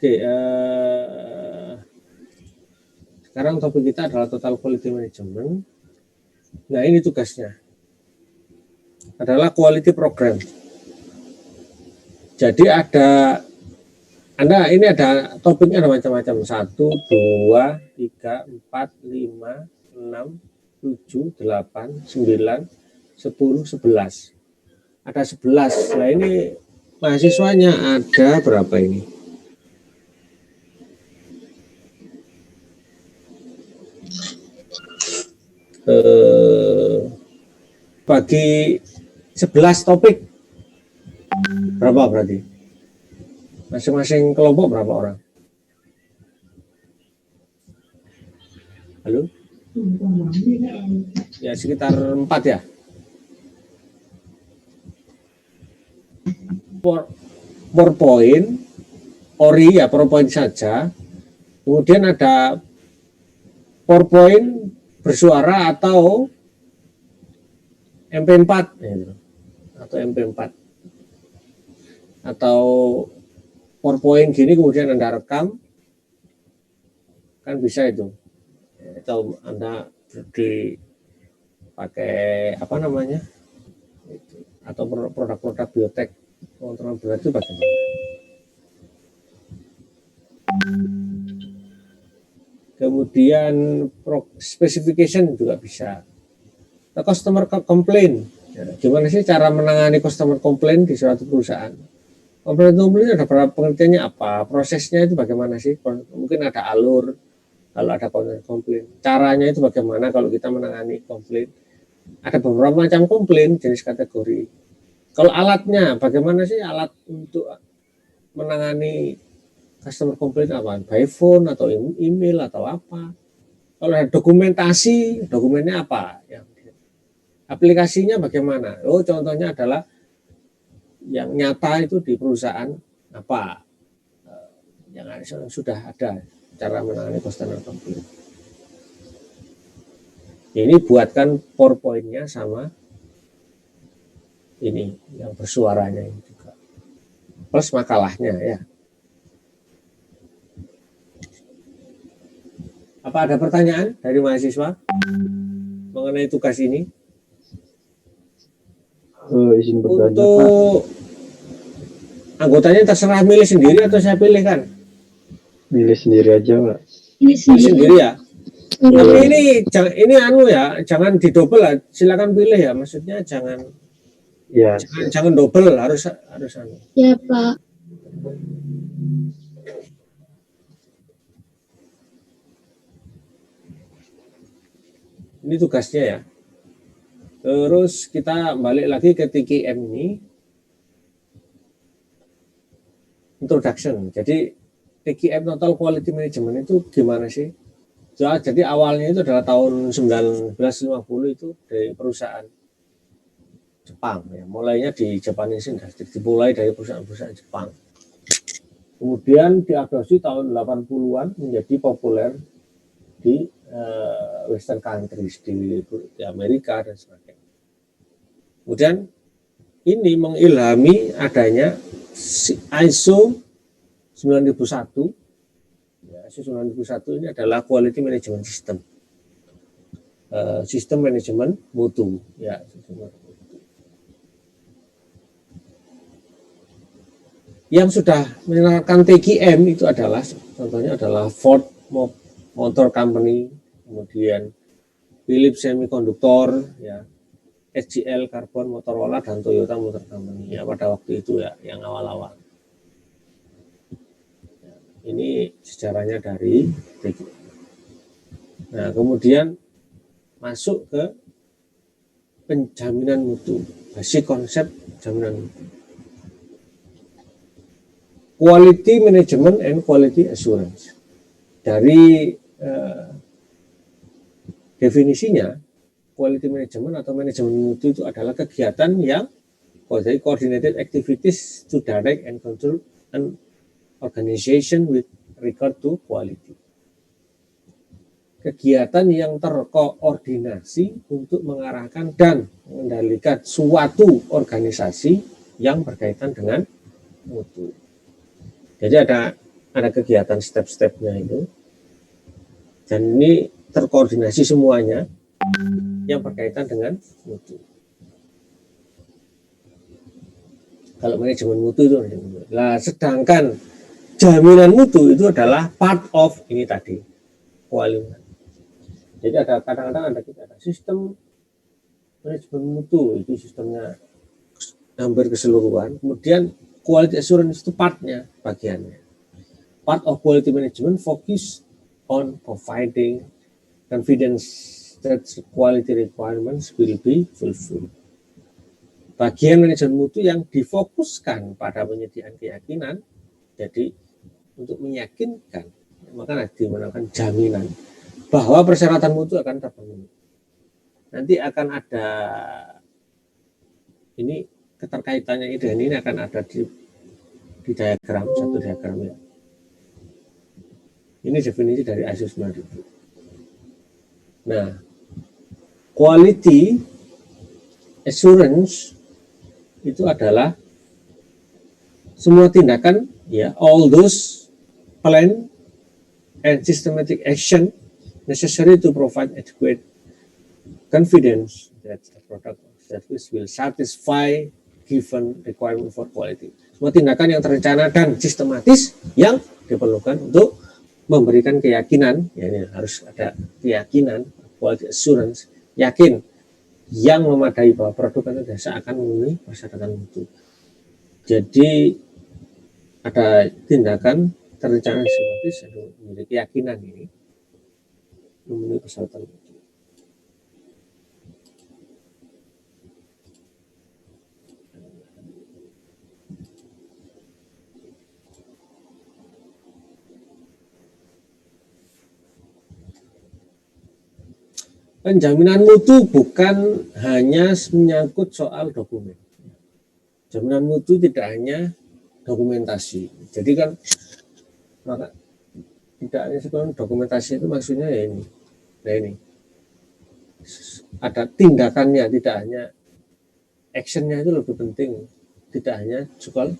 Oke, sekarang topik kita adalah total quality management. Nah, ini tugasnya adalah quality program. Jadi ini ada topiknya ada macam-macam. 1, 2, 3, 4, 5, 6, 7, 8, 9, 10, 11. Ada 11. Nah, ini mahasiswanya ada berapa ini? Bagi 11 topik berapa berarti? Masing-masing kelompok berapa orang? Halo? Ya sekitar 4 ya. PowerPoint, Ori ya PowerPoint saja. Kemudian ada PowerPoint bersuara atau MP4 gitu. Atau MP4 atau PowerPoint gini kemudian Anda rekam, kan bisa itu. Atau Anda dipakai apa namanya, atau produk-produk biotek kontrol berat itu bagaimana? Kemudian specification juga bisa. Nah, customer complaint, ya, gimana sih cara menangani customer complaint di suatu perusahaan? Komplain ada berapa pengertiannya, apa prosesnya itu bagaimana sih? Mungkin ada alur kalau ada komplain. Caranya itu bagaimana kalau kita menangani komplain? Ada beberapa macam komplain jenis kategori. Kalau alatnya bagaimana sih alat untuk menangani customer complain apa? By phone atau email atau apa? Kalau ada dokumentasi, dokumennya apa? Ya. Aplikasinya bagaimana? Oh, contohnya adalah yang nyata itu di perusahaan apa yang sudah ada cara menangani customer complaint. Ini buatkan PowerPoint-nya sama ini yang bersuaranya ini juga plus makalahnya ya. Apa ada pertanyaan dari mahasiswa mengenai tugas ini? Izin bertanya, untuk Pak. Anggotanya terserah milih sendiri atau saya pilih kan? Milih sendiri aja, Pak. Milih sendiri ya. Tapi ini ya, jangan didobel lah. Silakan pilih ya. Maksudnya jangan Ya. Jangan double, harus Ya, Pak. Ini tugasnya ya. Terus kita balik lagi ke TQM ini. Introduction. Jadi TQM Total Quality Management itu gimana sih? Jadi awalnya itu adalah tahun 1950 itu dari perusahaan Jepang ya. Mulainya di Japanese Industry, dimulai dari perusahaan-perusahaan Jepang. Kemudian diadopsi tahun 80-an menjadi populer di Western countries, di Amerika dan sebagainya. Kemudian ini mengilhami adanya ISO 9001. Ya, ISO 9001 ini adalah Quality Management System. Sistem manajemen mutu. Ya, yang sudah menerapkan TQM itu adalah contohnya adalah Ford Motor Company, kemudian Philips Semiconductor, ya, SGL Carbon, Motorola, dan Toyota Motor Company ya, pada waktu itu ya, yang awal-awal. Ya, ini sejarahnya dari TQM. Nah, kemudian masuk ke penjaminan mutu, basic konsep jaminan mutu. Quality Management and Quality Assurance. Dari definisinya, quality management atau manajemen mutu itu adalah kegiatan yang coordinated activities to direct and control an organization with regard to quality. Kegiatan yang terkoordinasi untuk mengarahkan dan mengendalikan suatu organisasi yang berkaitan dengan mutu. Jadi ada ada kegiatan step-stepnya itu, dan ini terkoordinasi semuanya yang berkaitan dengan mutu. Kalau manajemen mutu itu, nah sedangkan jaminan mutu itu adalah part of ini tadi, quality. Jadi ada kadang-kadang ada sistem manajemen mutu, itu sistemnya hampir keseluruhan. Kemudian quality assurance itu partnya, bagiannya. Part of quality management focus on providing confidence that quality requirements will be fulfilled. Bagian manajemen mutu yang difokuskan pada penyediaan keyakinan, jadi untuk meyakinkan, maka digunakan jaminan bahwa persyaratan mutu akan terpenuhi. Nanti akan ada ini keterkaitannya ini akan ada di diagram, satu diagram ya. Ini definisi dari ISO 9000. Nah, quality assurance itu adalah semua tindakan, ya, all those plan and systematic action necessary to provide adequate confidence that the product or service will satisfy given requirement for quality. Semua tindakan yang terencana dan sistematis yang diperlukan untuk memberikan keyakinan, ya ini harus ada keyakinan, quality assurance, yakin yang memadai bahwa produk itu akan memenuhi persyaratan mutu. Jadi ada tindakan terencana sistematis untuk memiliki keyakinan ini memenuhi persyaratan mutu. Penjaminan mutu bukan hanya menyangkut soal dokumen. Jaminan mutu tidak hanya dokumentasi. Jadi kan maka tidak hanya sekedar dokumentasi itu maksudnya ya ini. Nah ini ada tindakannya, tidak hanya actionnya itu lebih penting. Tidak hanya soal,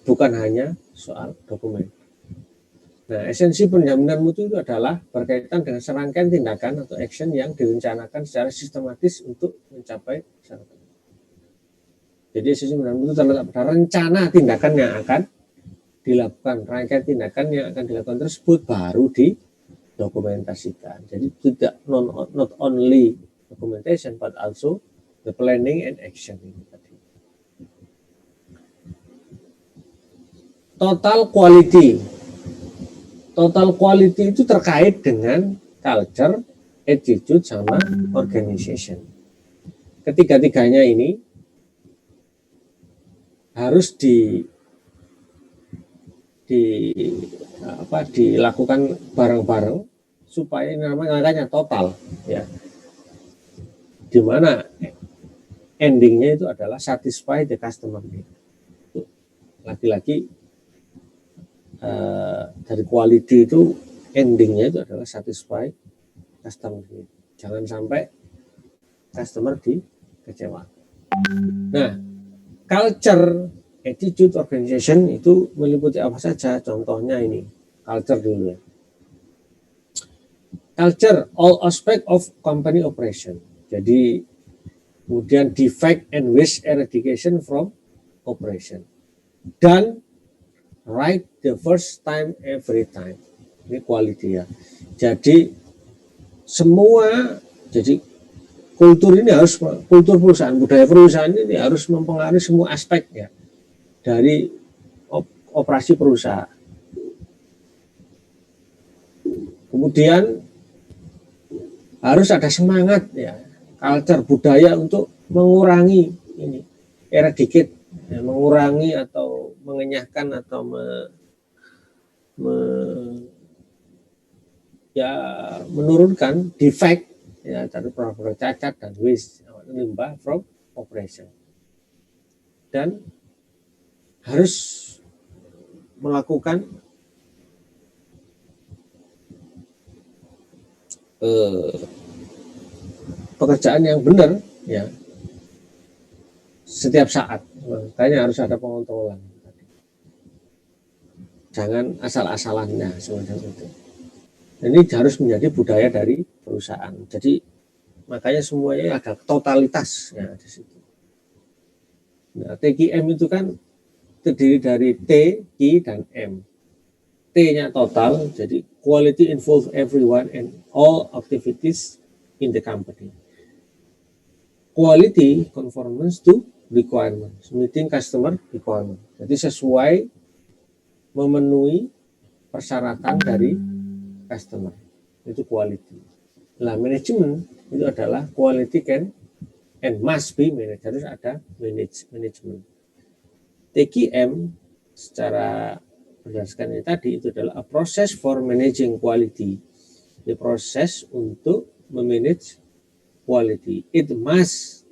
bukan hanya soal dokumen. Nah, esensi penjaminan mutu itu adalah berkaitan dengan serangkaian tindakan atau action yang direncanakan secara sistematis untuk mencapai persyaratan. Jadi esensi penjaminan mutu terletak pada rencana tindakan yang akan dilakukan, rangkaian tindakan yang akan dilakukan tersebut baru didokumentasikan. Jadi tidak not only documentation but also the planning and action ini tadi. Total quality. Total quality itu terkait dengan culture, attitude, sama organization. Ketiga-tiganya ini harus dilakukan bareng-bareng supaya ini namanya total, ya. Di mana endingnya itu adalah satisfy the customer need. Lagi-lagi dari quality itu endingnya itu adalah satisfy customer need. Jangan sampai customer dikecewakan. Nah, culture, attitude, organization itu meliputi apa saja? Contohnya ini, culture dulu ya. Culture, all aspect of company operation. Jadi kemudian defect and waste eradication from operation. Dan right the first time every time. Ini quality ya. Jadi semua, jadi kultur ini harus, kultur perusahaan, budaya perusahaan ini harus mempengaruhi semua aspek ya dari operasi perusahaan. Kemudian harus ada semangat ya, culture, budaya untuk mengurangi ini, eradicate, ya, mengurangi atau mengenyahkan atau menurunkan defect ya, dari produk cacat dan waste limbah from operation. Dan harus melakukan pekerjaan yang benar ya setiap saat. Makanya harus ada pengontrolan. jangan asal-asalannya semacam itu. Ini harus menjadi budaya dari perusahaan. Jadi makanya semuanya ada totalitas ya di situ. Nah, TQM itu kan terdiri dari T, Q, dan M. T-nya total, jadi quality involve everyone and all activities in the company. Quality conformance to requirements, meeting customer requirement. Jadi sesuai memenuhi persyaratan dari customer, itu quality. Nah, manajemen itu adalah quality can and must be managed, harus ada management. TQM secara berdasarkan ini tadi itu adalah a process for managing quality, the proses untuk memanage quality. It must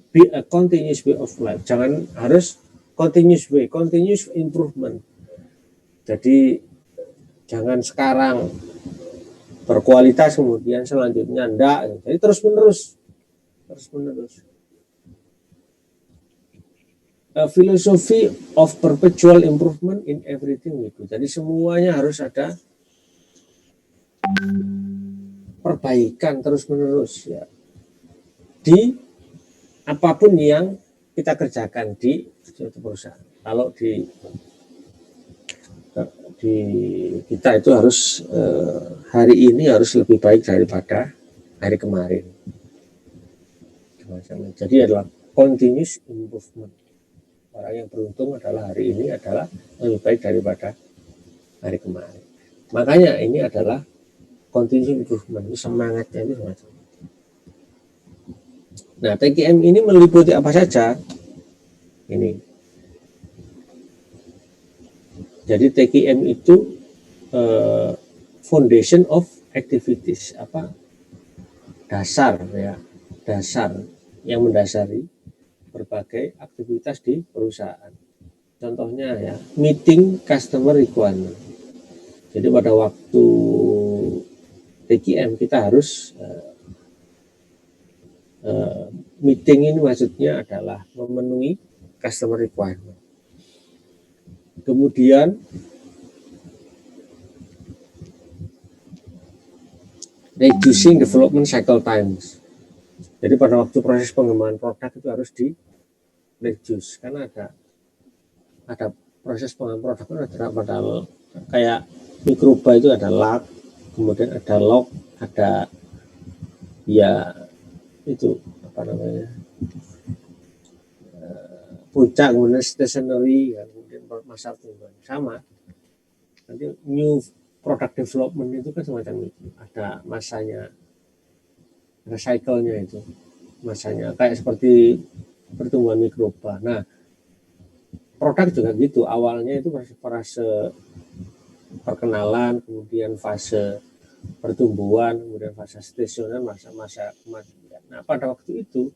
be a continuous way of life. Jangan harus continuous way, continuous improvement. Jadi jangan sekarang berkualitas kemudian selanjutnya enggak. Jadi terus menerus. A philosophy of perpetual improvement in everything we do. Jadi semuanya harus ada perbaikan terus menerus ya. Di apapun yang kita kerjakan di suatu perusahaan. Kalau di kita itu harus hari ini harus lebih baik daripada hari kemarin. Jadi adalah continuous improvement. Orang yang beruntung adalah hari ini adalah lebih baik daripada hari kemarin. Makanya ini adalah continuous improvement, semangatnya itu semacam. Nah, TQM ini meliputi apa saja? Ini. Jadi TQM itu foundation of activities, apa? Dasar ya, dasar yang mendasari berbagai aktivitas di perusahaan. Contohnya ya, meeting customer requirement. Jadi pada waktu TQM kita harus meeting ini maksudnya adalah memenuhi customer requirement. Kemudian reducing development cycle times. Jadi pada waktu proses pengembangan produk itu harus di reduce karena ada proses pengembangan produk itu ada kayak mikroba itu ada lag, kemudian ada log, ada ya itu apa namanya puncak, kemudian stationery, kemudian masa tungguan sama. Nanti new product development itu kan semacam itu, ada masanya, ada cycle-nya itu, masanya kayak seperti pertumbuhan mikroba. Nah, produk juga gitu, awalnya itu fase perkenalan, kemudian fase pertumbuhan, kemudian fase stasioner, masa kematian. Nah, pada waktu itu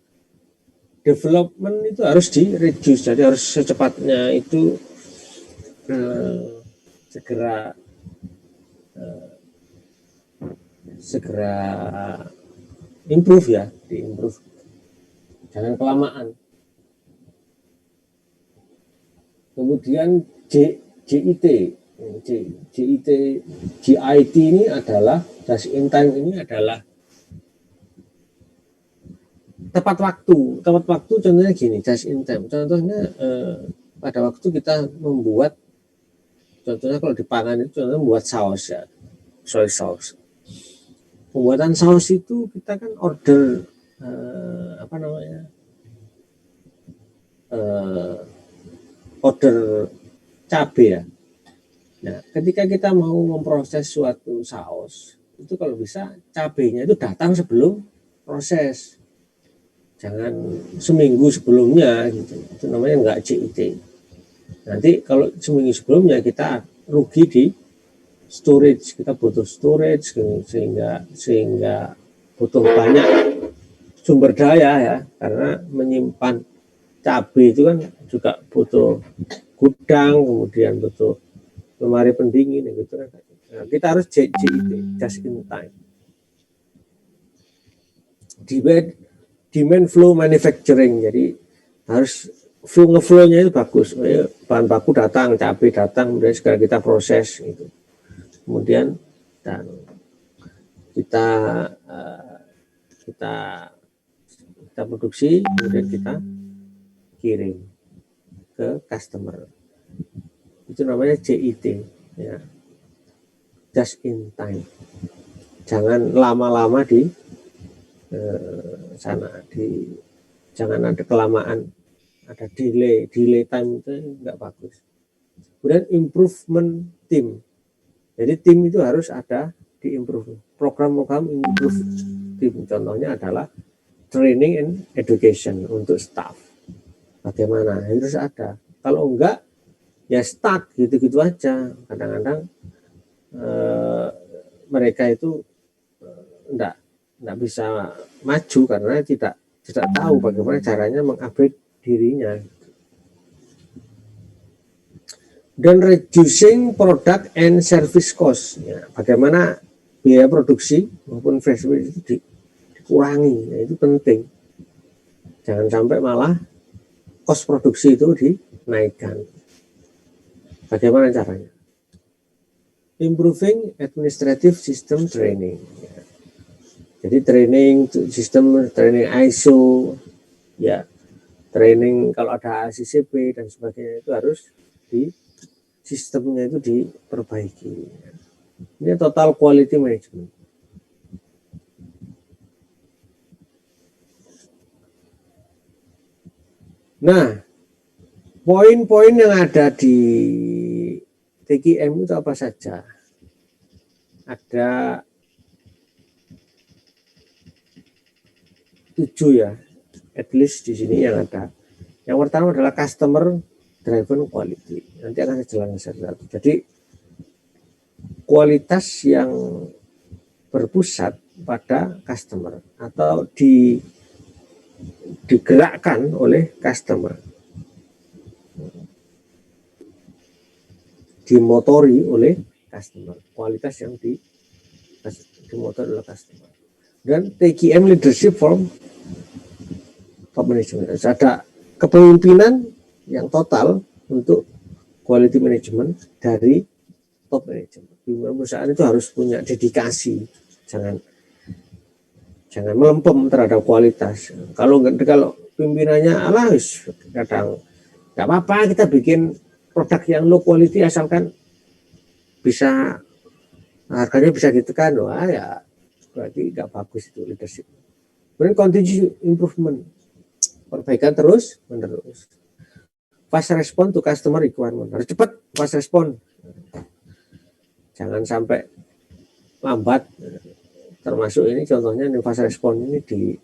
development itu harus di-reduce, jadi harus secepatnya itu segera improve ya, di-improve. Jangan kelamaan. Kemudian GIT ini adalah just in time, ini adalah tepat waktu contohnya gini, just in time. Contohnya pada waktu kita membuat, contohnya kalau di pangan itu contohnya membuat saus ya, soy sauce. Pembuatan saus itu kita kan order order cabai ya. Nah, ketika kita mau memproses suatu saus, itu kalau bisa cabainya itu datang sebelum proses. Jangan seminggu sebelumnya gitu. Itu namanya enggak CIT. Nanti kalau seminggu sebelumnya kita rugi di storage, kita butuh storage sehingga butuh banyak sumber daya ya, karena menyimpan cabai itu kan juga butuh gudang, kemudian butuh lemari pendingin gitu kan. Nah, kita harus JIT, just in time. Demand flow manufacturing, jadi harus flow-nya itu bagus. Bahan baku datang, cabai datang, kemudian segera kita proses gitu. Kemudian dan kita kita produksi, kemudian kita kirim ke customer. Itu namanya JIT, ya. Just in time. Jangan lama-lama di sana, jangan ada kelamaan, ada delay time itu nggak bagus. Kemudian improvement team. Jadi tim itu harus ada di improve. Program-program improve tim. Contohnya adalah training and education untuk staff. Bagaimana? Harus ada. Kalau enggak, ya stuck gitu-gitu aja. Kadang-kadang mereka itu enggak bisa maju karena tidak tahu bagaimana caranya mengupgrade dirinya. Dan reducing product and service cost, ya, bagaimana biaya produksi maupun fresh waste itu dikurangi, ya, itu penting. Jangan sampai malah cost produksi itu dinaikkan. Bagaimana caranya? Improving administrative system training, ya. Jadi sistem training ISO, ya, training kalau ada ACCP dan sebagainya itu harus sistemnya itu diperbaiki. Ini total quality management. Nah, poin-poin yang ada di TQM itu apa saja? Ada 7 ya, at least di sini yang ada. Yang pertama adalah customer driven quality. Nanti akan saya jelaskan satu-satu. Jadi kualitas yang berpusat pada customer atau digerakkan oleh customer, dimotori oleh customer. Kualitas yang dimotori oleh customer. Dan TQM leadership from top management. Ada kepemimpinan yang total untuk quality management dari top management. Perusahaan itu harus punya dedikasi, jangan melempem terhadap kualitas. Kalau pimpinannya kadang nggak apa-apa kita bikin produk yang low quality asalkan bisa harganya bisa ditekan, wah ya berarti nggak bagus itu leadership. Kemudian continuous improvement, perbaikan terus menerus. Fast response to customer requirement, harus cepat fast respon, jangan sampai lambat. Termasuk ini contohnya nih fast respon ini di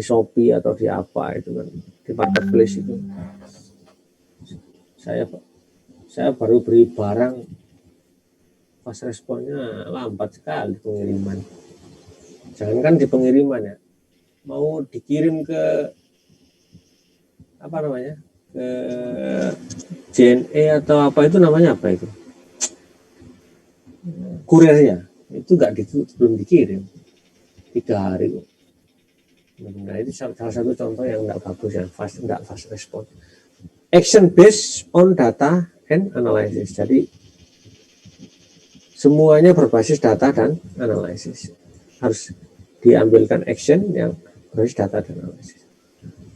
Shopee atau di apa itu kan, di marketplace itu. Saya baru beli barang, fast responnya lambat sekali pengiriman. Jangankan di pengiriman ya, mau dikirim ke apa namanya, ke JNE atau apa itu namanya, apa itu, kurirnya itu belum dikirim 3 hari. Nah itu salah satu contoh yang nggak bagus ya, nggak fast respon. Action based on data and analysis. Jadi semuanya berbasis data dan analisis. Harus diambilkan action yang berbasis data dan analisis.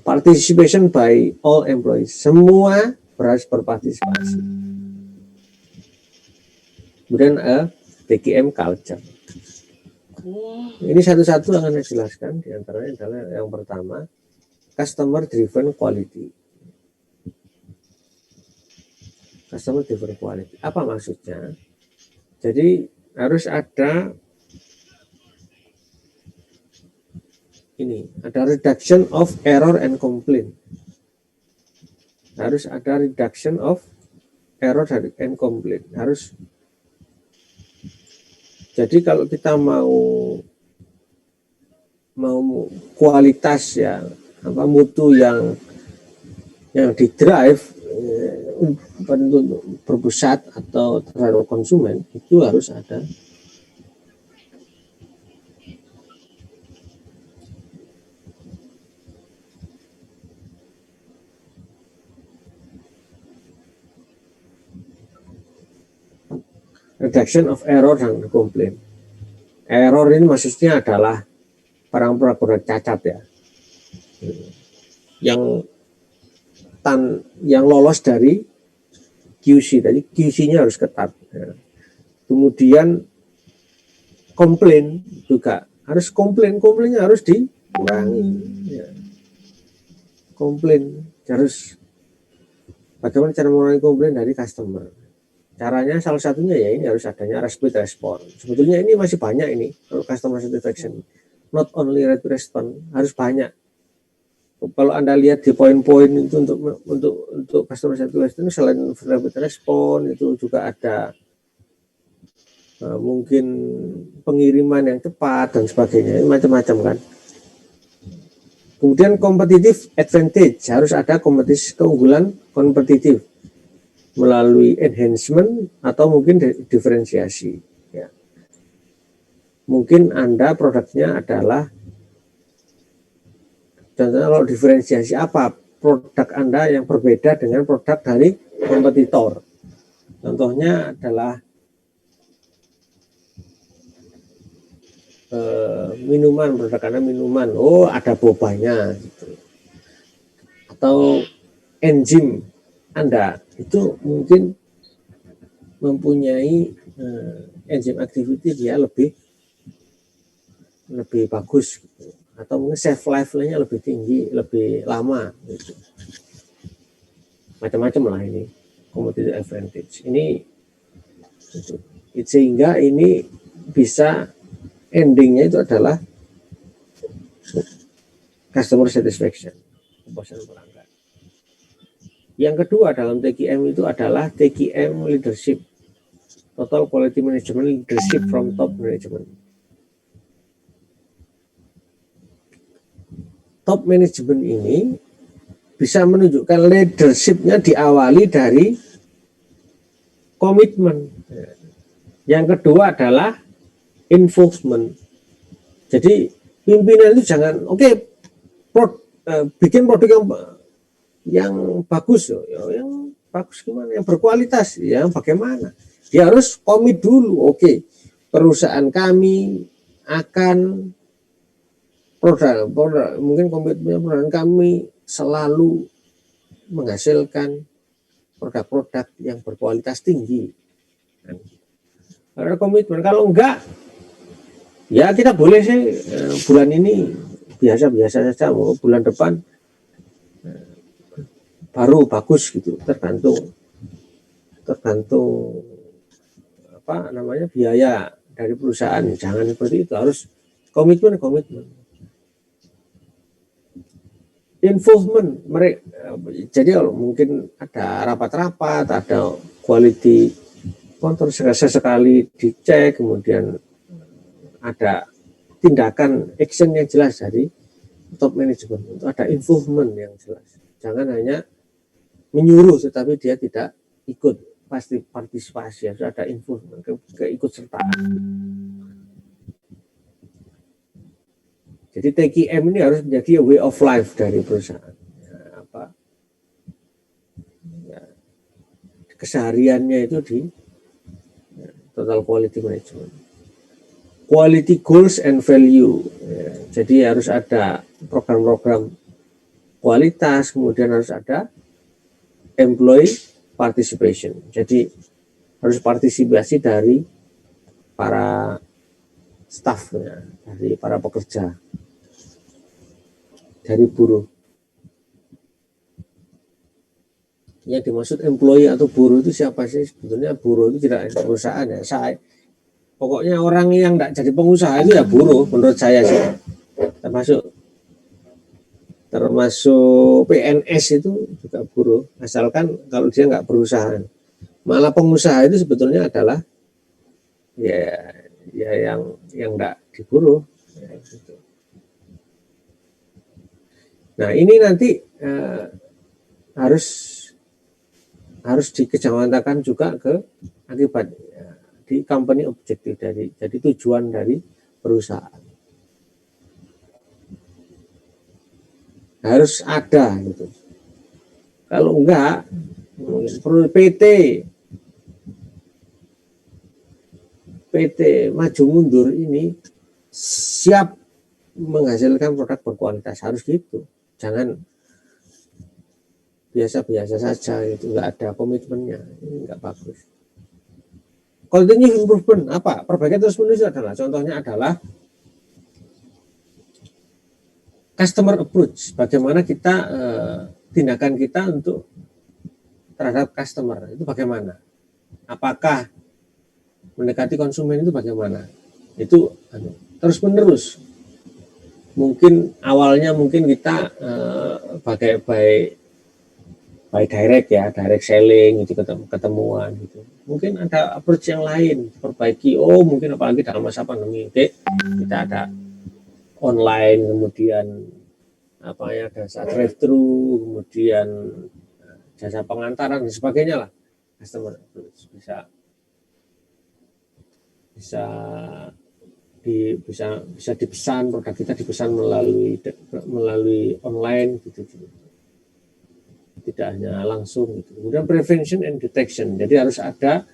Participation by all employees. Semua harus berpartisipasi. Kemudian TQM culture. Ini satu-satu akan saya jelaskan. Di antaranya adalah yang pertama, customer driven quality. Customer driven quality. Apa maksudnya? Jadi harus ada reduction of error and complaint. Harus ada reduction of error and complaint. Jadi kalau kita mau kualitas ya, mutu yang di drive untuk berpusat atau terhadap konsumen, itu harus ada reduction of error dan komplain. Error ini maksudnya adalah produk-produk cacat ya, yang lolos dari QC tadi. QC-nya harus ketat. Ya. Kemudian komplain juga harus komplainnya harus dikurangi. Ya. Komplain harus, bagaimana cara mengurangi komplain dari customer? Caranya salah satunya ya ini harus adanya rapid response. Sebetulnya ini masih banyak ini kalau customer satisfaction. Not only rapid response, harus banyak. Kalau Anda lihat di poin-poin itu untuk customer satisfaction, selain rapid response itu juga ada mungkin pengiriman yang cepat dan sebagainya, ini macam-macam kan. Kemudian competitive advantage, harus ada keunggulan kompetitif melalui enhancement atau mungkin diferensiasi. Ya. Mungkin Anda produknya adalah, contohnya kalau diferensiasi apa? Produk Anda yang berbeda dengan produk dari kompetitor. Contohnya adalah minuman, produk Anda minuman, oh ada bobanya gitu. Atau enzim Anda itu mungkin mempunyai enzim activity dia lebih bagus gitu. Atau mungkin shelf life-nya lebih tinggi, lebih lama gitu. Macam-macam lah ini competitive advantage. Ini gitu. Sehingga ini bisa endingnya itu adalah customer satisfaction, kepuasan pelanggan. Yang kedua dalam TQM itu adalah TQM leadership, total quality management leadership from top management. Top management ini bisa menunjukkan leadershipnya diawali dari komitmen. Yang kedua adalah involvement. Jadi pimpinan itu jangan bikin produk yang bagus, yang bagus gimana, yang berkualitas, yang bagaimana. Dia harus komit dulu. Perusahaan kami akan produk mungkin komitmen perusahaan kami selalu menghasilkan produk-produk yang berkualitas tinggi. Ada komitmen. Kalau enggak, ya kita boleh sih bulan ini biasa-biasa saja, bulan depan baru bagus gitu, tergantung biaya dari perusahaan. Jangan seperti itu, harus komitmen. Involvement mereka, jadi kalau mungkin ada rapat-rapat, ada quality control sesekali dicek, kemudian ada tindakan action yang jelas dari top management, itu ada involvement yang jelas. Jangan hanya menyuruh tetapi dia tidak ikut partisipasi, harus ada involvement, keikutsertaan. Jadi TQM ini harus menjadi way of life dari perusahaan. Kesehariannya itu di total quality management. Quality goals and value. Jadi harus ada program-program kualitas, kemudian harus ada employee participation. Jadi harus partisipasi dari para staffnya, dari para pekerja, dari buruh. Yang dimaksud employee atau buruh itu siapa sih? Sebetulnya buruh itu tidak ada perusahaan ya. Pokoknya orang yang tidak jadi pengusaha itu ya buruh, menurut saya sih. Termasuk PNS itu juga buruh, asalkan kalau dia nggak berusaha. Malah pengusaha itu sebetulnya adalah ya yang nggak diburuh. Ya, gitu. Nah ini nanti harus dikejawantahkan juga ke akibat di company objektif, jadi tujuan dari perusahaan harus ada gitu. Kalau enggak, PT PT Maju Mundur ini siap menghasilkan produk berkualitas, harus gitu. Jangan biasa-biasa saja, itu nggak ada komitmennya, ini nggak bagus. Continuous improvement apa? Perbaikan terus menerus adalah, contohnya adalah customer approach. Bagaimana kita tindakan kita untuk terhadap customer itu bagaimana? Apakah mendekati konsumen itu bagaimana? Itu terus menerus. Mungkin awalnya mungkin kita by direct ya, direct selling itu ketemuan gitu. Mungkin ada approach yang lain, perbaiki. Oh, mungkin apalagi dalam masa pandemi, oke, kita ada online, kemudian apa ya, jasa drive thru, kemudian jasa pengantaran dan sebagainya lah. Customer approach bisa dipesan, produk kita dipesan melalui online gitu. Tidak hanya langsung gitu. Kemudian prevention and detection. Jadi harus ada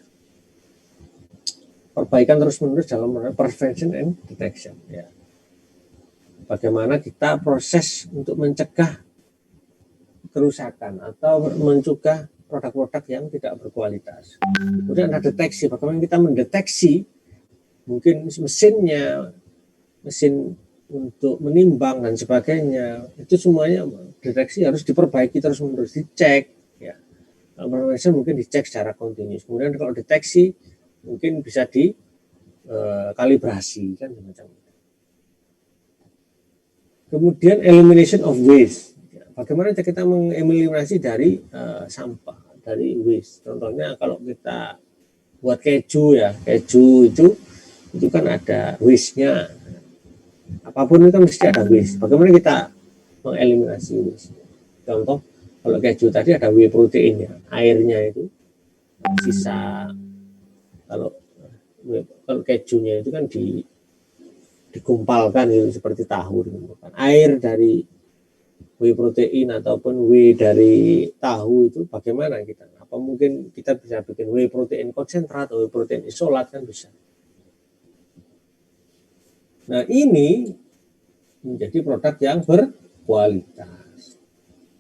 perbaikan terus-menerus dalam prevention and detection ya. Bagaimana kita proses untuk mencegah kerusakan atau mencegah produk-produk yang tidak berkualitas. Kemudian ada deteksi, bagaimana kita mendeteksi mungkin mesin untuk menimbang dan sebagainya, itu semuanya deteksi harus diperbaiki terus-menerus, dicek ya. Kalau prevention mungkin dicek secara kontinus. Kemudian kalau deteksi mungkin bisa dikalibrasi kan semacam itu. Kemudian elimination of waste. Bagaimana kita mengeliminasi dari sampah, dari waste. Contohnya kalau kita buat keju ya, keju itu kan ada waste-nya. Apapun itu kan mesti ada waste. Bagaimana kita mengeliminasi waste? Contoh, kalau keju tadi ada whey proteinnya, airnya itu sisa. Kalau kejunya itu kan digumpalkan itu seperti tahu. Air dari whey protein ataupun whey dari tahu itu bagaimana kita? Apa mungkin kita bisa bikin whey protein konsentrat atau whey protein isolat kan bisa. Nah, ini menjadi produk yang berkualitas.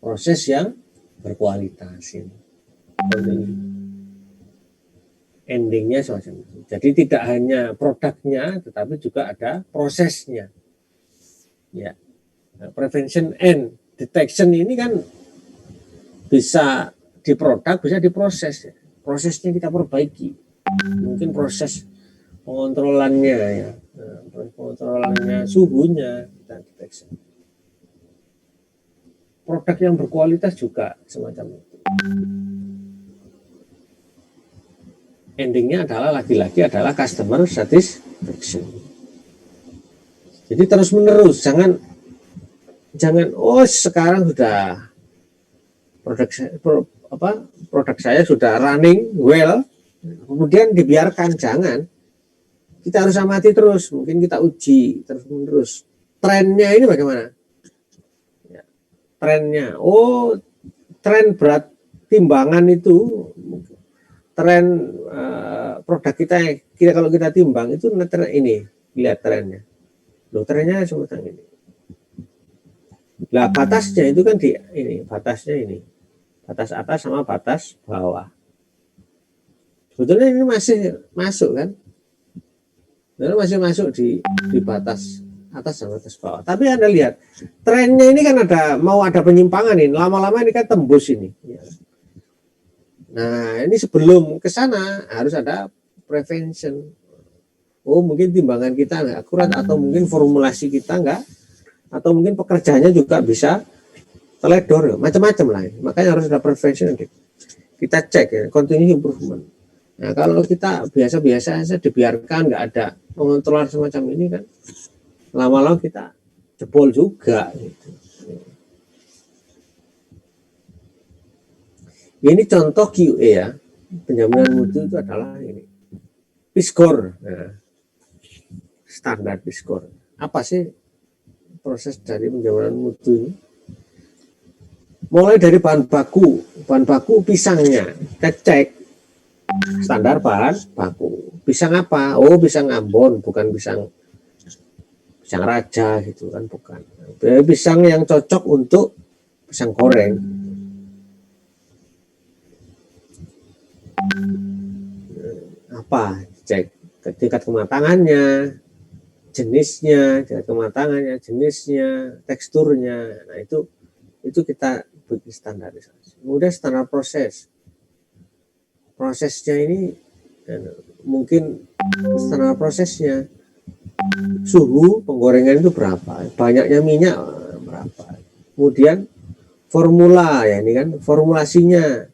Proses yang berkualitas ini. Endingnya semacam itu. Jadi tidak hanya produknya, tetapi juga ada prosesnya. Ya. Nah, prevention and detection ini kan bisa di produk, bisa diproses. Prosesnya kita perbaiki. Mungkin proses pengontrolannya ya, pengontrolannya suhunya kita deteksi. Produk yang berkualitas juga semacam itu. Endingnya adalah lagi-lagi adalah customer satisfaction. Jadi terus menerus, jangan oh sekarang sudah produk saya sudah running well, kemudian dibiarkan, jangan. Kita harus amati terus, mungkin kita uji terus menerus. Trennya ini bagaimana? Ya, trennya, tren berat timbangan itu, tren produk kita kalau kita timbang itu tren ini, lihat trennya. Loh, trennya seperti ini. Lah batasnya itu kan batasnya ini, batas atas sama batas bawah. Sebetulnya ini masih masuk kan? Dan masih masuk di batas atas dan batas bawah. Tapi Anda lihat, trennya ini kan mau ada penyimpangan ini. Lama-lama ini kan tembus ini. Nah, ini sebelum ke sana harus ada prevention. Oh, mungkin timbangan kita nggak akurat, atau mungkin formulasi kita nggak, atau mungkin pekerjaannya juga bisa teledor, macam-macam lah. Makanya harus ada prevention. Kita cek ya, continuous improvement. Nah, kalau kita biasa-biasa saja dibiarkan, nggak ada pengontrolan semacam ini kan, lama-lama kita jebol juga. Gitu. Ini contoh QA ya, penjaminan mutu itu adalah ini, P-score. Nah, standar P-score. Apa sih proses dari penjaminan mutu ini? Mulai dari bahan baku pisangnya, kita cek standar bahan baku. pisang apa? Oh, pisang Ambon, bukan pisang raja gitu kan, bukan. Pisang yang cocok untuk pisang goreng. Apa? Cek tingkat kematangannya, jenisnya, teksturnya. Nah, itu kita bagi standarisasi. Kemudian standar prosesnya ini mungkin standar prosesnya, suhu penggorengan itu berapa, banyaknya minyak berapa, kemudian formula ya, ini kan formulasinya,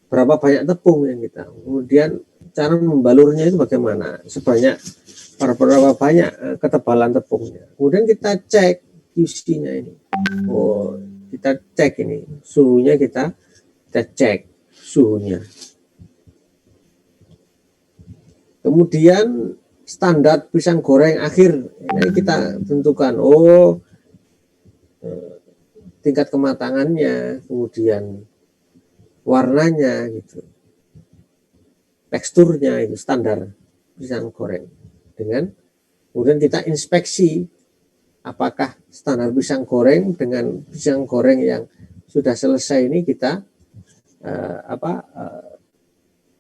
berapa banyak tepung yang kita, kemudian cara membalurnya itu bagaimana, sebanyak berapa banyak ketebalan tepungnya, kemudian kita cek QC-nya ini. Oh, kita cek ini suhunya, kita cek suhunya. Kemudian standar pisang goreng akhir ini kita tentukan. Oh, tingkat kematangannya, kemudian warnanya gitu, teksturnya, itu standar pisang goreng. Dengan kemudian kita inspeksi apakah standar pisang goreng dengan pisang goreng yang sudah selesai ini kita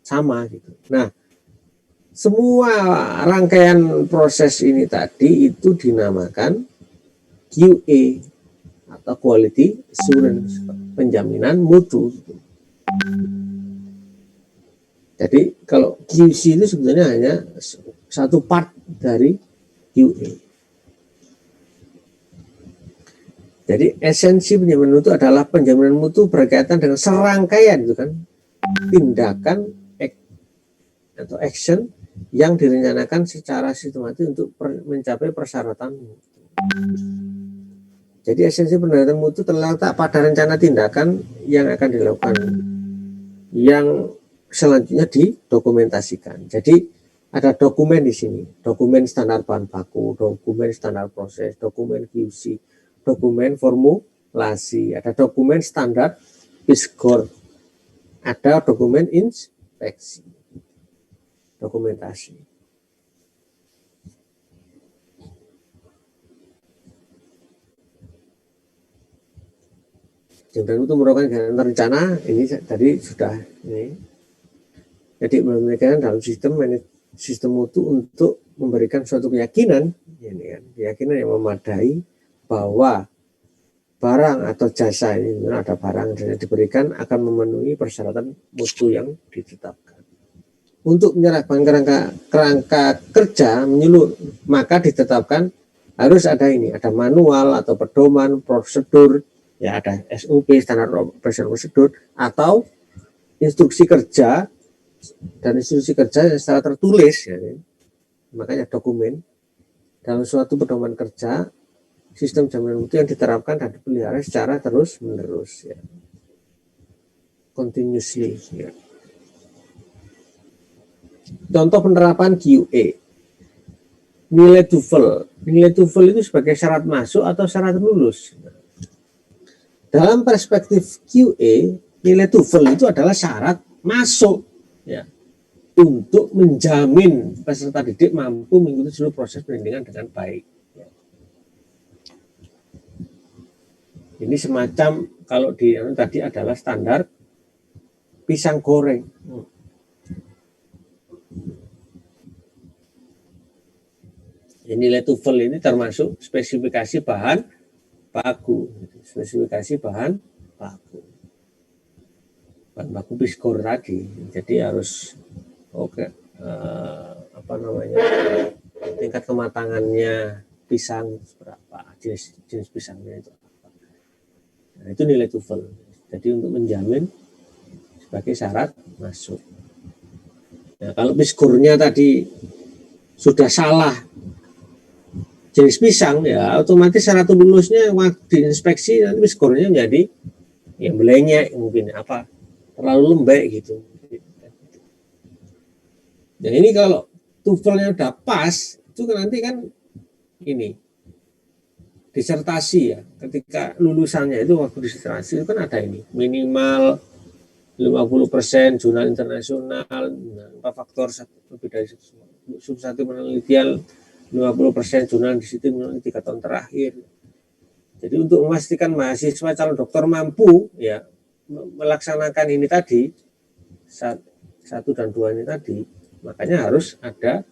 sama gitu. Nah, semua rangkaian proses ini tadi itu dinamakan QA atau Quality Assurance, penjaminan mutu. Jadi kalau QC itu sebenarnya hanya satu part dari QA. Jadi esensi penjaminan mutu adalah penjaminan mutu berkaitan dengan serangkaian itu kan tindakan atau action yang direncanakan secara sistematis untuk mencapai persyaratan mutu. Jadi esensi penilaian mutu terletak pada rencana tindakan yang akan dilakukan, yang selanjutnya didokumentasikan. Jadi ada dokumen di sini, dokumen standar bahan baku, dokumen standar proses, dokumen QC, dokumen formulasi, ada dokumen standar PISCOR, ada dokumen inspeksi, dokumentasi. Jaminan mutu merupakan kegiatan rencana, ini tadi sudah ini. Jadi memberikan dalam sistem mutu untuk memberikan suatu keyakinan, ini kan, keyakinan yang memadai bahwa barang atau jasa ini, ada barang yang diberikan akan memenuhi persyaratan mutu yang ditetapkan. Untuk menyerahkan kerangka kerja menyeluruh, maka ditetapkan harus ada ini, ada manual atau pedoman prosedur, ya ada SOP, standar operasional prosedur, atau instruksi kerja, dan instruksi kerja yang secara tertulis, ya, makanya dokumen dalam suatu pedoman kerja sistem jaminan mutu yang diterapkan dan dipelihara secara terus menerus, ya, continuously, ya. Contoh penerapan QA, nilai TOEFL itu sebagai syarat masuk atau syarat lulus. Dalam perspektif QA, nilai TOEFL itu adalah syarat masuk, ya, untuk menjamin peserta didik mampu mengikuti seluruh proses pendidikan dengan baik. Ya. Ini semacam kalau tadi adalah standar pisang goreng. Nilai TOEFL ini termasuk spesifikasi bahan baku, bahan baku PISCOR tadi. Jadi harus tingkat kematangannya pisang berapa, jenis pisangnya itu apa. Nah, itu nilai TOEFL. Jadi untuk menjamin sebagai syarat masuk. Nah, kalau PISCOR-nya tadi sudah salah jenis pisang, ya otomatis syarat lulusnya waktu diinspeksi nanti skornya menjadi ya melenyek, mungkin apa terlalu lembek gitu. Nah ini kalau TOEFL-nya udah pas, itu nanti kan ini disertasi, ya, ketika lulusannya itu waktu disertasi itu kan ada ini minimal 50% jurnal internasional, 4 faktor lebih dari substansi penelitian 50% jurnal di situ meneliti 3 tahun terakhir. Jadi untuk memastikan mahasiswa calon dokter mampu ya melaksanakan ini tadi 1 dan 2 ini tadi, makanya harus ada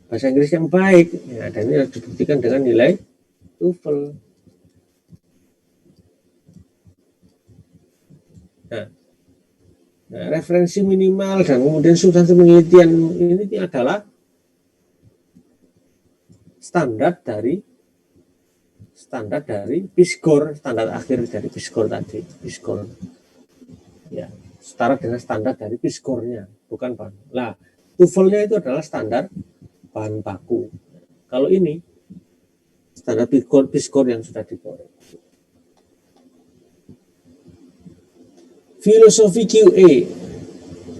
bahasa Inggris yang baik ya, dan ini harus dibuktikan dengan nilai TOEFL. Nah, referensi minimal dan kemudian substansi penelitian ini adalah standar dari PISCOR, standar akhir dari PISCOR tadi, PISCOR. Ya, setara dengan standar dari PISCOR-nya, bukan bahan. Nah, TOEFL-nya itu adalah standar bahan baku. Kalau ini standar PISCOR yang sudah dikorek. Filosofi QA.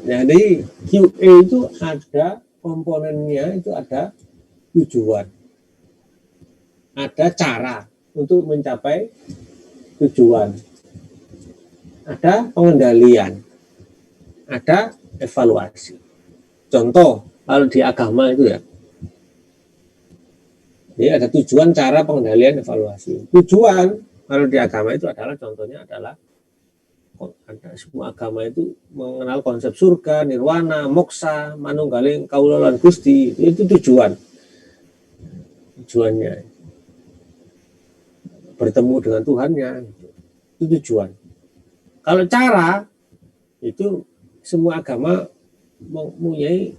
Jadi QA itu ada komponennya, itu ada tujuan. Ada cara untuk mencapai tujuan. Ada pengendalian. Ada evaluasi. Contoh, kalau di agama itu ya. Jadi ada tujuan, cara, pengendalian, evaluasi. Tujuan kalau di agama itu adalah contohnya adalah semua agama itu mengenal konsep surga, nirwana, moksa, manunggaling kaula lan Gusti. Itu tujuannya bertemu dengan Tuhannya, itu tujuan. Kalau cara itu semua agama mempunyai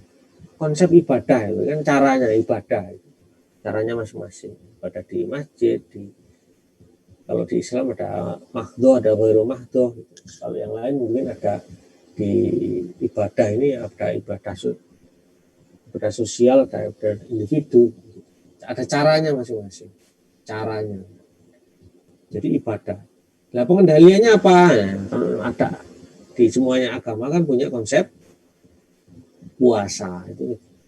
konsep ibadah, itu kan caranya ibadah, caranya masing-masing. Ibadah di masjid, kalau di Islam ada mahdoh, ada ghairu mahdoh. Kalau yang lain mungkin ada di ibadah ini ada ibadah sosial, ada ibadah individu. Ada caranya masing-masing. Caranya. Jadi ibadah. Nah, pengendaliannya apa? Ya, ada di semuanya agama kan punya konsep puasa.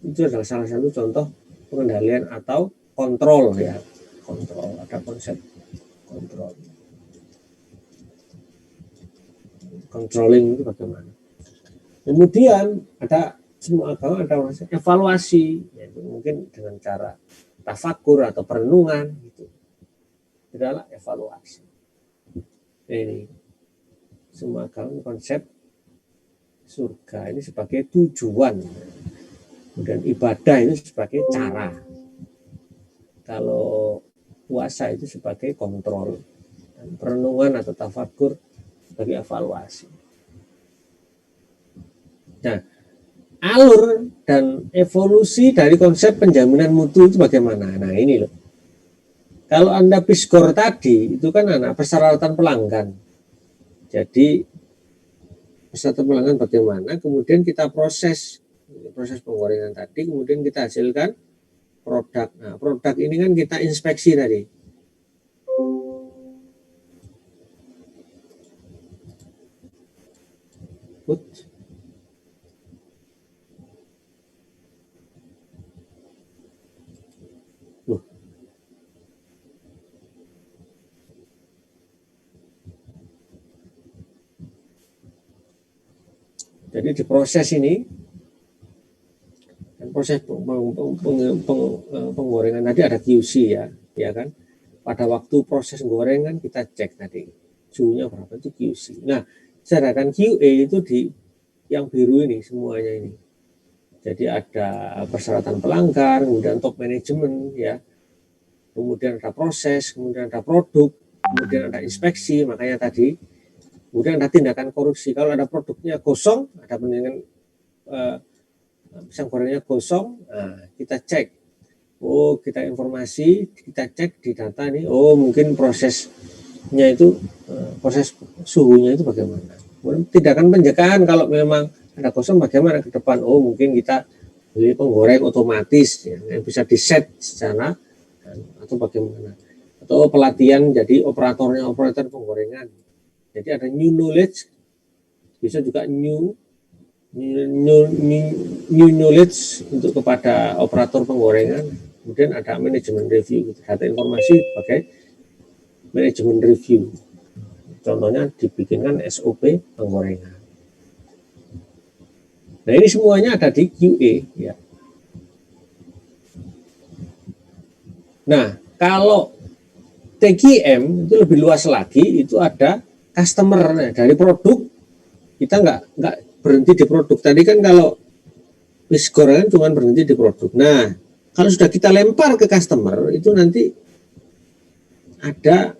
Itu adalah salah satu contoh pengendalian atau kontrol ya. Kontrol, ada konsep kontrol. Controlling itu bagaimana? Kemudian ada semua agama ada evaluasi, yaitu mungkin dengan cara tafakur atau perenungan gitu. Itu adalah evaluasi. Ini semua agama konsep surga ini sebagai tujuan, kemudian ibadah itu sebagai cara. Kalau puasa itu sebagai kontrol, dan perenungan atau tafakur sebagai evaluasi. Nah, alur dan evolusi dari konsep penjaminan mutu itu bagaimana? Nah, ini loh. Kalau Anda PISCOR tadi, itu kan persyaratan pelanggan. Jadi, persyaratan pelanggan bagaimana, kemudian kita proses penggorengan tadi, kemudian kita hasilkan produk. Nah, produk ini kan kita inspeksi tadi. Jadi di proses ini, proses penggorengan tadi ada QC ya kan. Pada waktu proses gorengan kita cek tadi suhunya berapa, itu QC. Nah, sedangkan QA itu di yang biru ini semuanya ini. Jadi ada persyaratan pelanggan, kemudian top manajemen ya, kemudian ada proses, kemudian ada produk, kemudian ada inspeksi, makanya tadi. Kemudian ada tindakan korupsi. Kalau ada produknya kosong, ada penilaian pisang gorengnya kosong, nah, kita cek. Oh, kita informasi, kita cek di data ini. Oh, mungkin prosesnya itu, proses suhunya itu bagaimana. Kemudian tindakan pencegahan kalau memang ada kosong bagaimana ke depan. Oh, mungkin kita beli penggoreng otomatis ya, yang bisa di-set secara atau bagaimana. Atau pelatihan jadi operator penggorengan. Jadi ada new knowledge, bisa juga new knowledge untuk kepada operator penggorengan. Kemudian ada manajemen review, data informasi sebagai manajemen review. Contohnya dibikinkan SOP penggorengan. Nah, ini semuanya ada di QA ya. Nah, kalau TQM itu lebih luas lagi, itu ada customer. Nah, dari produk kita nggak berhenti di produk. Tadi kan kalau score kan cuma berhenti di produk. Nah, kalau sudah kita lempar ke customer, itu nanti ada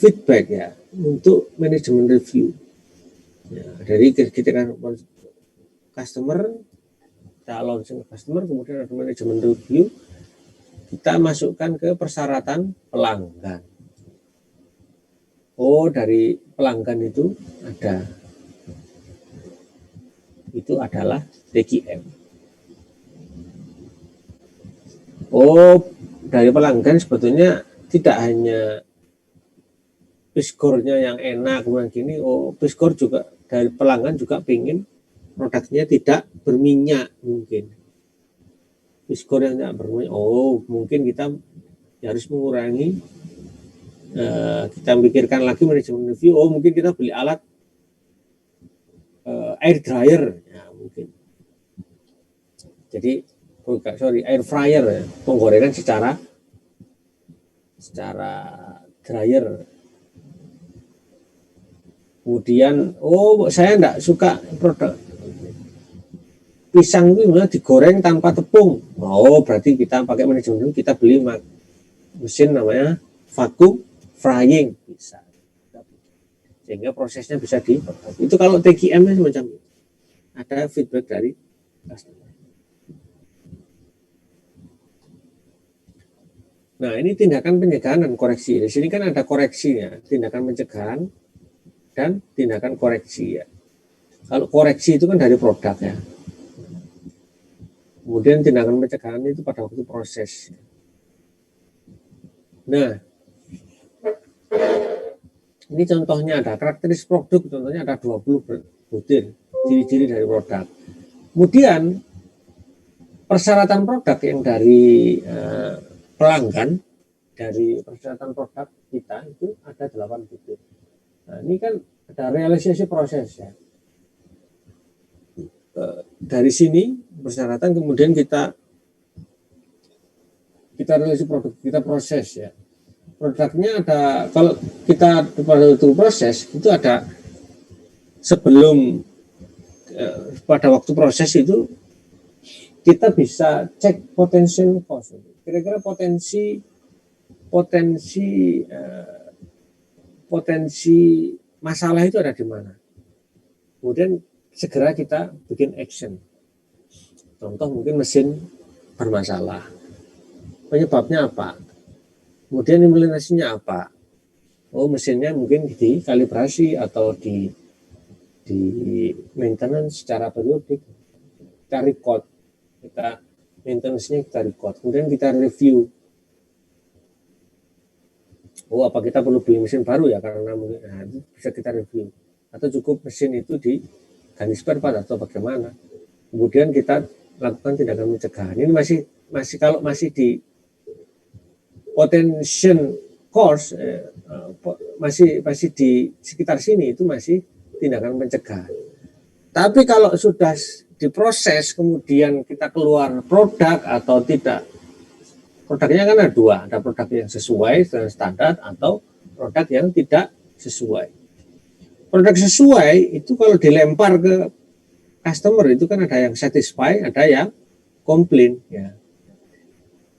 feedback ya untuk manajemen review. Ya, dari kita kan customer, kita launching ke customer, kemudian ada manajemen review, kita masukkan ke persyaratan pelanggan. Oh, dari pelanggan itu adalah TQM. Oh, dari pelanggan sebetulnya tidak hanya Piscornya yang enak, kemudian gini, Piscor juga dari pelanggan juga pengen produknya tidak berminyak mungkin. Piscor yang tidak berminyak, mungkin kita harus mengurangi, kita pikirkan lagi manajemen review, mungkin kita beli alat air dryer, ya mungkin. Jadi, air fryer, ya, penggorengan secara dryer. Kemudian, saya enggak suka produk pisang itu digoreng tanpa tepung. Berarti kita pakai manajemen, kita beli mesin namanya vacuum frying, bisa. Sehingga prosesnya bisa itu kalau TQM semacam itu. Ada feedback dari customer. Nah, ini tindakan pencegahan dan koreksi. Di sini kan ada koreksinya, tindakan pencegahan dan tindakan koreksi ya. Kalau koreksi itu kan dari produk ya. Kemudian tindakan pencegahan itu pada waktu proses. Nah, ini contohnya ada karakteristik produk, contohnya ada 20 butir, ciri-ciri dari produk. Kemudian persyaratan produk yang dari pelanggan, dari persyaratan produk kita itu ada 8 butir. Nah, ini kan ada realisasi proses ya. Dari sini persyaratan, kemudian kita realisasi produk, kita proses ya. Produknya ada, kalau kita pada waktu proses itu ada sebelum pada waktu proses itu kita bisa cek potential cost. Kira-kira potensi masalah itu ada di mana. Kemudian segera kita bikin action. Contoh mungkin mesin bermasalah. Penyebabnya apa? Kemudian implementasinya apa? Mesinnya mungkin dikalibrasi atau di maintenance secara periodik. Kita record, kita maintenance-nya kita record. Kemudian kita review. Apa kita perlu beli mesin baru ya, karena mungkin itu bisa kita review. Atau cukup mesin itu diganti spare part atau bagaimana. Kemudian kita lakukan tindakan pencegahan. Ini masih kalau masih di potential cost, masih di sekitar sini, itu masih tindakan pencegahan. Tapi kalau sudah diproses kemudian kita keluar produk atau tidak, produknya kan ada dua, ada produk yang sesuai dengan standar atau produk yang tidak sesuai. Produk sesuai itu kalau dilempar ke customer itu kan ada yang satisfy, ada yang komplain ya.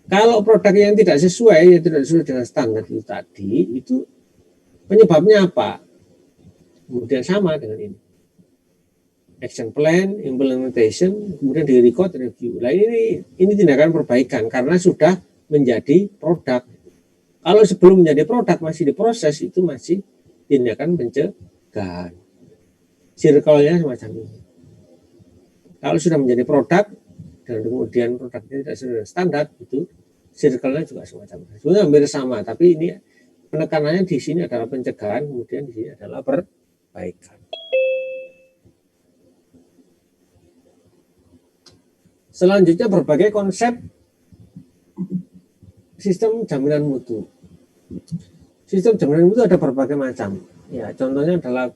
Kalau produk yang tidak sesuai, dengan standar itu tadi, itu penyebabnya apa? Kemudian sama dengan ini. Action plan, implementation, kemudian di record, review. Nah, ini tindakan perbaikan karena sudah menjadi produk. Kalau sebelum menjadi produk masih diproses, itu masih tindakan pencegahan. Circle-nya semacam ini. Kalau sudah menjadi produk dan kemudian produknya tidak sesuai standar, itu circle-nya juga semacam itu. Sebenarnya hampir sama, tapi ini penekanannya di sini adalah pencegahan, kemudian di sini adalah perbaikan. Selanjutnya berbagai konsep sistem jaminan mutu. Sistem jaminan mutu ada berbagai macam. Ya, contohnya adalah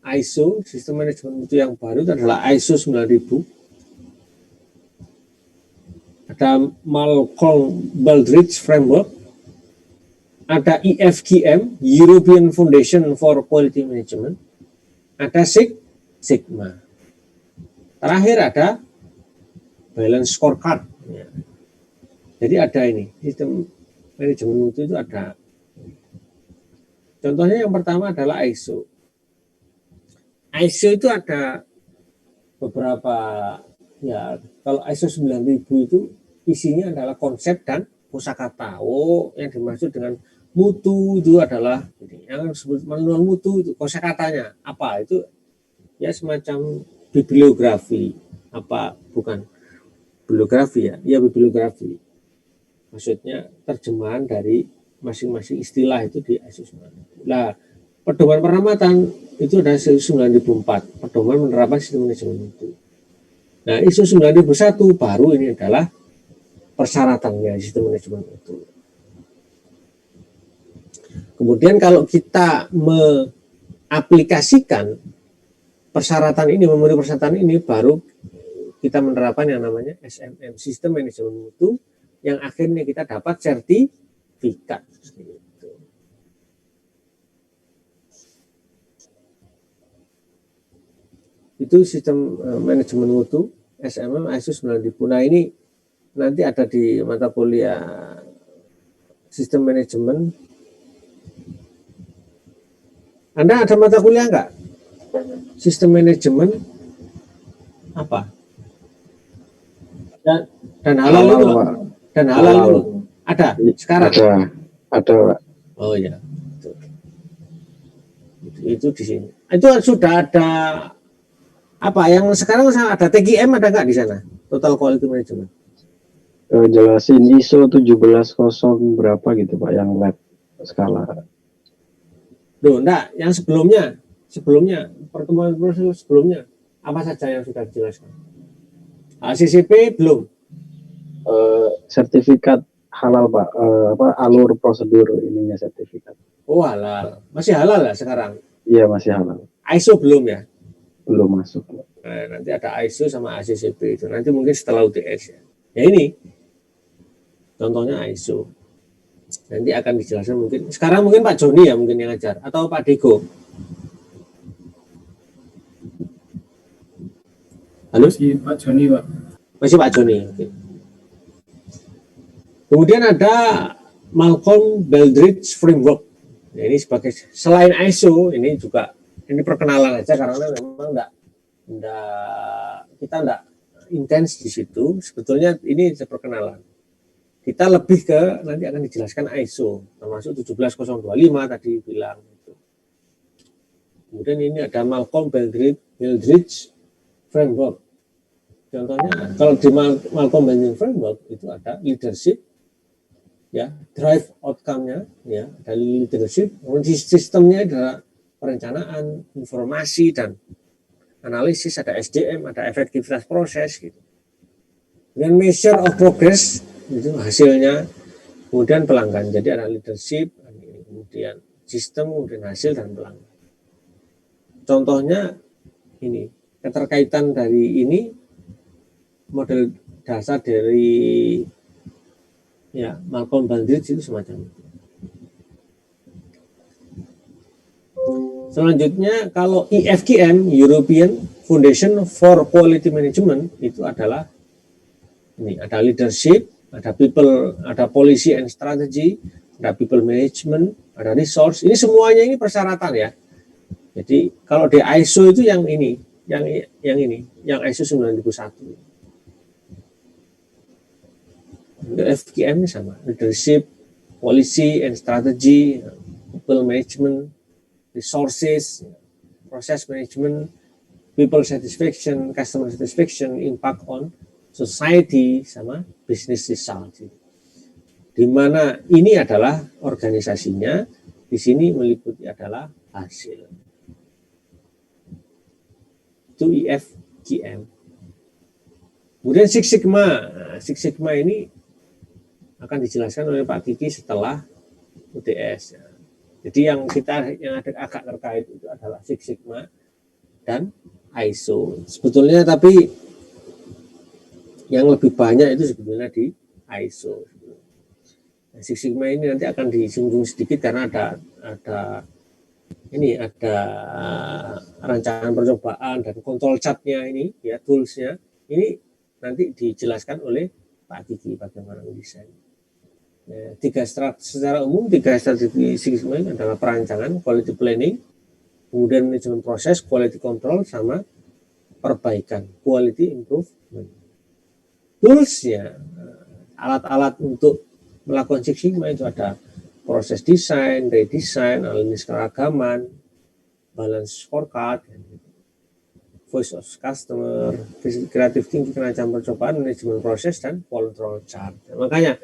ISO, sistem manajemen mutu yang baru itu adalah ISO 9000. ada Malcolm Baldrige Framework, ada EFGM, European Foundation for Quality Management, ada Six Sigma. Terakhir ada Balance Scorecard. Ya. Jadi ada ini, sistem manajemen mutu itu ada. Contohnya yang pertama adalah ISO. ISO itu ada beberapa, ya kalau ISO 9000 itu isinya adalah konsep dan kosakata. Oh, yang dimaksud dengan mutu itu adalah ini, yang disebut manual mutu itu kosakatanya apa itu ya semacam bibliografi apa bukan bibliografi ya bibliografi maksudnya terjemahan dari masing-masing istilah itu di ISO 9000. Nah, pedoman pengamatan itu ada ISO 9004, pedoman penerapan sistem manajemen mutu. Nah, ISO 9001 baru ini adalah persyaratannya sistem manajemen mutu. Kemudian kalau kita mengaplikasikan persyaratan ini, memenuhi persyaratan ini, baru kita menerapkan yang namanya SMM, Sistem Manajemen Mutu, yang akhirnya kita dapat sertifikat. Itu sistem manajemen mutu, SMM ISO 9000. Nah, ini nanti ada di mata kuliah sistem manajemen. Anda ada mata kuliah enggak? Sistem manajemen apa? Dan halal itu, Pak. dan halal itu ada sekarang. Ada Pak. Oh ya, itu di sini. Itu sudah ada apa? Yang sekarang ada TGM ada enggak di sana? Total Quality Management. Jelasin ISO 17.0 berapa gitu Pak yang lab skala. Loh, enggak, yang sebelumnya, pertemuan sebelumnya, apa saja yang sudah dijelaskan? ACCP belum? Sertifikat halal Pak, alur prosedur ininya sertifikat. Oh, halal. Masih halal ya sekarang? Iya masih halal. ISO belum ya? Belum masuk. Nah, nanti ada ISO sama ACCP itu, nanti mungkin setelah UTS ya. Ya ini, contohnya ISO. Nanti akan dijelaskan mungkin. Sekarang mungkin Pak Joni ya mungkin yang ngajar atau Pak Dego. Halo? Masih Pak Joni, Pak. Masih Pak Joni. Oke. Kemudian ada Malcolm Baldrige Framework. Nah, ini sebagai selain ISO ini juga ini perkenalan aja karena memang kita enggak intens di situ. Sebetulnya ini perkenalan. Kita lebih ke nanti akan dijelaskan ISO termasuk 17025 tadi bilang itu. Kemudian ini ada Malcolm Baldrige Framework. Contohnya kalau di Malcolm Baldrige Framework itu ada leadership, ya drive outcome-nya, ya ada leadership. Sistemnya adalah perencanaan, informasi dan analisis, ada SDM, ada efektivitas proses gitu. Dan measure of progress itu hasilnya, kemudian pelanggan. Jadi ada leadership, kemudian sistem, kemudian hasil dan pelanggan. Contohnya ini keterkaitan dari ini model dasar dari ya Malcolm Baldrige itu semacam itu. Selanjutnya kalau EFGM, European Foundation for Quality Management, itu adalah ini ada leadership, ada people, ada policy and strategy, ada people management, ada resource. Ini semuanya ini persyaratan ya. Jadi kalau di ISO itu yang ini, yang ISO 9001. FGM sama, leadership, policy and strategy, people management, resources, process management, people satisfaction, customer satisfaction, impact on society, sama business result. Di mana ini adalah organisasinya, di sini meliputi adalah hasil. Itu EFGM. Kemudian Six Sigma. Nah, Six Sigma ini akan dijelaskan oleh Pak Kiki setelah UTS. Jadi yang ada agak terkait itu adalah Six Sigma dan ISO. Sebetulnya tapi yang lebih banyak itu sebetulnya di ISO. Nah, Six Sigma ini nanti akan disinggung sedikit karena ada rancangan percobaan dan kontrol chartnya ini, ya toolsnya ini nanti dijelaskan oleh Pak Kiki bagaimana mendesain. Nah, secara umum tiga strategi Six Sigma ini adalah perancangan, quality planning, kemudian manajemen proses, quality control, sama perbaikan, quality improvement. Toolsnya, alat-alat untuk melakukan Six Sigma itu ada proses desain, redesign, analisis keragaman, balance scorecard, voice of customer, creative thinking, perancangan percobaan, manajemen proses, dan control chart. Nah, makanya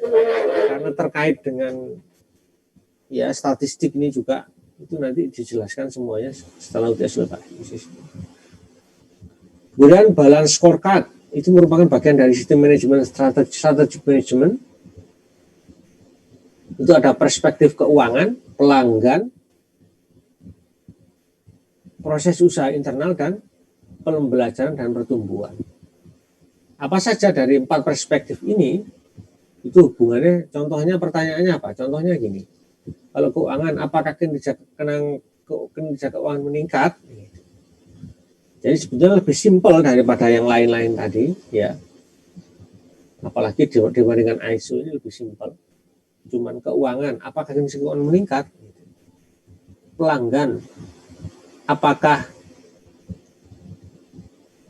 karena terkait dengan ya statistik ini juga itu nanti dijelaskan semuanya setelah UTS Pak. Kemudian balance scorecard itu merupakan bagian dari sistem manajemen strategi manajemen. Itu ada perspektif keuangan, pelanggan, proses usaha internal, dan pembelajaran dan pertumbuhan. Apa saja dari 4 perspektif ini itu hubungannya, contohnya pertanyaannya apa? Contohnya gini, kalau keuangan, apakah kinerja keuangan meningkat? Jadi sebetulnya lebih simpel daripada yang lain-lain tadi, ya. Apalagi dibandingkan ISO ini lebih simpel. Cuman keuangan, apakah kinerja keuangan meningkat? Pelanggan, apakah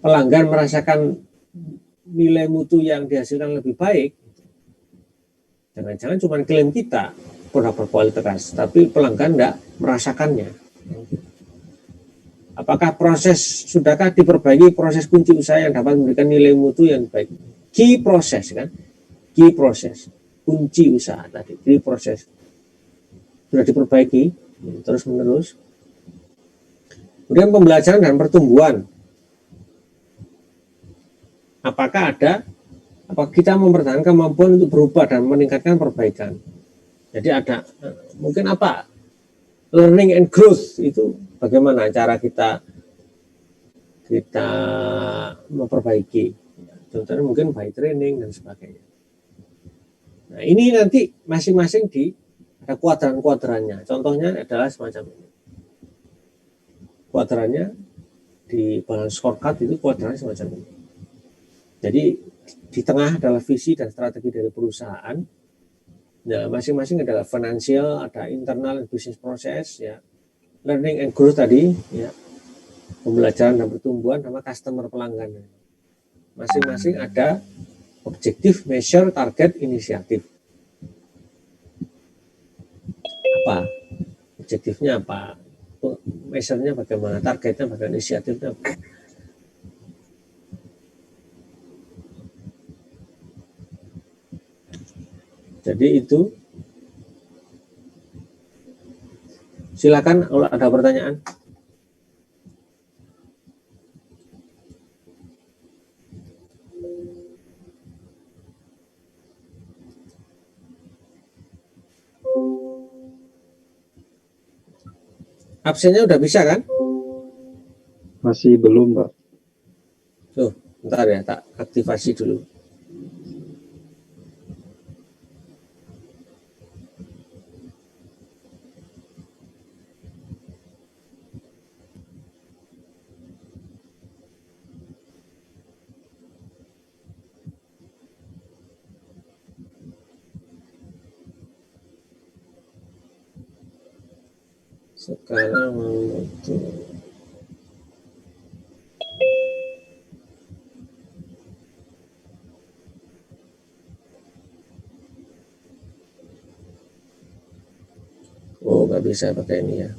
pelanggan merasakan nilai mutu yang dihasilkan lebih baik? Jangan-jangan cuma klaim kita produk berkualitas, tapi pelanggan tidak merasakannya. Apakah sudahkah diperbaiki proses kunci usaha yang dapat memberikan nilai mutu yang baik? Key proses, kan? Key proses, kunci usaha tadi, key proses sudah diperbaiki terus menerus. Kemudian pembelajaran dan pertumbuhan. Apakah kita mempertahankan kemampuan untuk berubah dan meningkatkan perbaikan? Jadi ada mungkin apa? Learning and growth itu bagaimana cara kita memperbaiki. Contohnya mungkin by training dan sebagainya. Nah, ini nanti masing-masing ada kuadran-kuadrannya. Contohnya adalah semacam ini. Kuadrannya di balance scorecard itu kuadrannya semacam ini. Jadi di tengah adalah visi dan strategi dari perusahaan. Nah, masing-masing adalah financial, ada internal dan business process, ya, learning and growth tadi, ya, pembelajaran dan pertumbuhan, sama customer pelanggan. Masing-masing ada objektif, measure, target, inisiatif. Apa? Objektifnya apa? Measure-nya bagaimana? Targetnya bagaimana? Inisiatifnya apa? Jadi itu, silakan kalau ada pertanyaan. Absennya udah bisa kan? Masih belum, Pak. Tuh, bentar ya, tak aktifasi dulu. Sekarang itu nggak bisa pakai ini ya.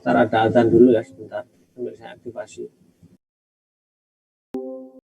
Ntar ada adzan dulu ya sebentar, sambil saya aktifasi.